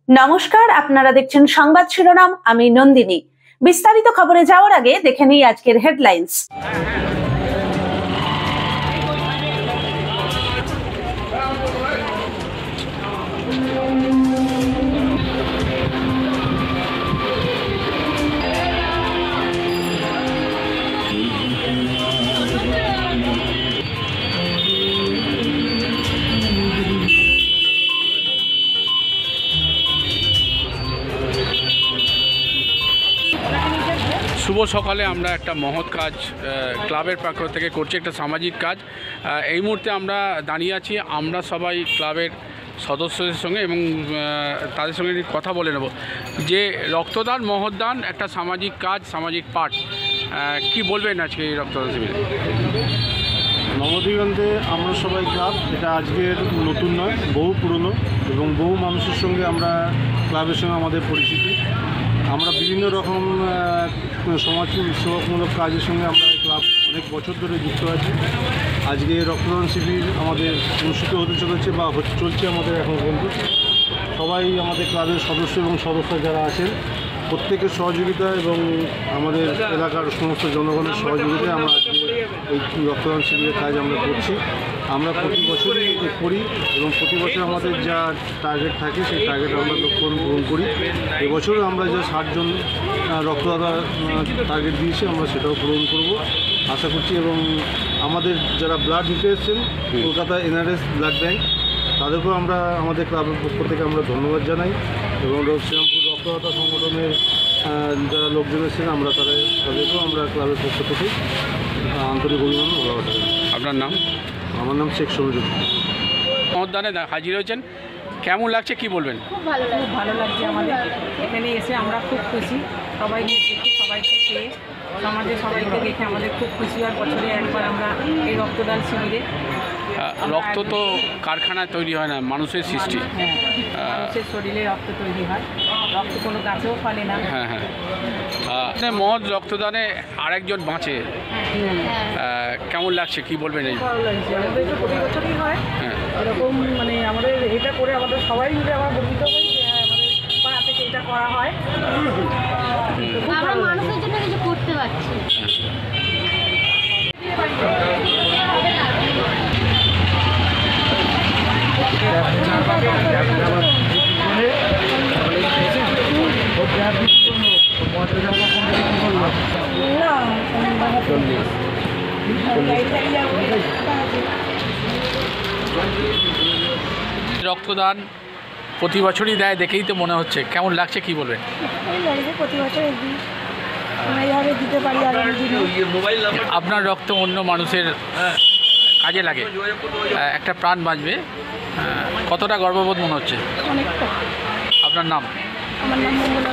নমস্কার, আপনারা দেখছেন সংবাদ শিরোনাম। আমি নন্দিনী। বিস্তারিত খবরে যাওয়ার আগে দেখে নিই আজকের হেডলাইন্স। শুভ সকালে আমরা একটা মহৎ কাজ ক্লাবের পক্ষ থেকে করছি, একটা সামাজিক কাজ। এই মুহূর্তে আমরা দাঁড়িয়ে আছি, আমরা সবাই ক্লাবের সদস্যদের সঙ্গে এবং তাদের সঙ্গে কথা বলে নেব যে রক্তদান মহৎদান একটা সামাজিক কাজ, সামাজিক পাঠ। কি বলবেন আজকে এই রক্তদান শিবিরে? নবদিগন্তে আমরা সবাই ক্লাব, এটা আজকের নতুন নয়, বহু পুরনো এবং বহু মানুষের সঙ্গে আমরা ক্লাবের সঙ্গে আমাদের পরিচিতি। আমরা বিভিন্ন রকম সমাজ সেবামূলক কাজের সঙ্গে আমরা এই ক্লাব অনেক বছর ধরে যুক্ত আছি। আজকে রক্তদান শিবির আমাদের অনুষ্ঠিত হতে চলেছে বা চলছে আমাদের এখন পর্যন্ত। সবাই আমাদের ক্লাবের সদস্য এবং সদস্য যারা আছেন প্রত্যেকের সহযোগিতা এবং আমাদের এলাকার সমস্ত জনগণের সহযোগিতায় আমরা আজকে এই রক্তদান শিবিরের কাজ আমরা করছি। আমরা প্রতি বছরই করি এবং প্রতি বছর আমাদের যা টার্গেট থাকে সেই টার্গেট আমরা লক্ষ্য পূরণ করি। এবছরও আমরা যা 60 জন রক্তদাতা টার্গেট দিয়েছি আমরা সেটাও পূরণ করব আশা করছি। এবং আমাদের যারা ব্লাড দিতে এসেছেন কলকাতা NRS ব্লাড ব্যাঙ্ক, তাদেরকেও আমরা আমাদের ক্লাবের পক্ষ থেকে আমরা ধন্যবাদ জানাই এবং শ্রীরামপুর রক্তদাতা সংগঠনের যারা লোকজন এসেছেন আমরা তাদেরকেও আমরা ক্লাবের পক্ষ থেকে আন্তরিক অভিনন্দন ভালোবাসা জানাই। আপনার নাম? আমার নাম শেখ সমুদ্র। মহৎদানে হাজির হয়েছেন, কেমন লাগছে কি বলবেন? খুব ভালো লাগছে আমাদের এখানে এসে, আমরা খুব খুশি। সবাইকে দেখে, সবাইকে পেয়ে, সমাজের সবাইকে দেখে আমাদের খুব খুশি হয়। বছরে একবার আমরা এই রক্তদান শিবিরে। রক্ত তো কারখানায় তৈরি হয় না, মানুষের সৃষ্টি। মানুষের শরীরে রক্ত তৈরি হয়, রক্ত কোনো গাছেও ফলে না। হ্যাঁ, মহৎ রক্তদানে আরেকজন বাঁচে, কেমন লাগছে কি বলবেন? এই ভালো লাগছে, আমাদের এটা প্রতি বছরই হয় এরকম, মানে আমাদের এটা করে আমাদের সবাই মিলে আমরা গর্বিত হই যে আমাদের পাড়া থেকে এটা করা হয়। আমরা মানুষের জন্য কিছু করতে পারছি। রক্তদান প্রতি বছরই দেয়, দেখেই তো মনে হচ্ছে, কেমন লাগছে কি বলবেন? প্রতি বছর এইভাবে দিতে পারি। আপনার রক্ত অন্য মানুষের কাজে লাগে, একটা প্রাণ বাঁচবে, কতটা গর্ববোধ মনে হচ্ছে? অনেকটা। আপনার নাম? আমার নাম মঙ্গলা।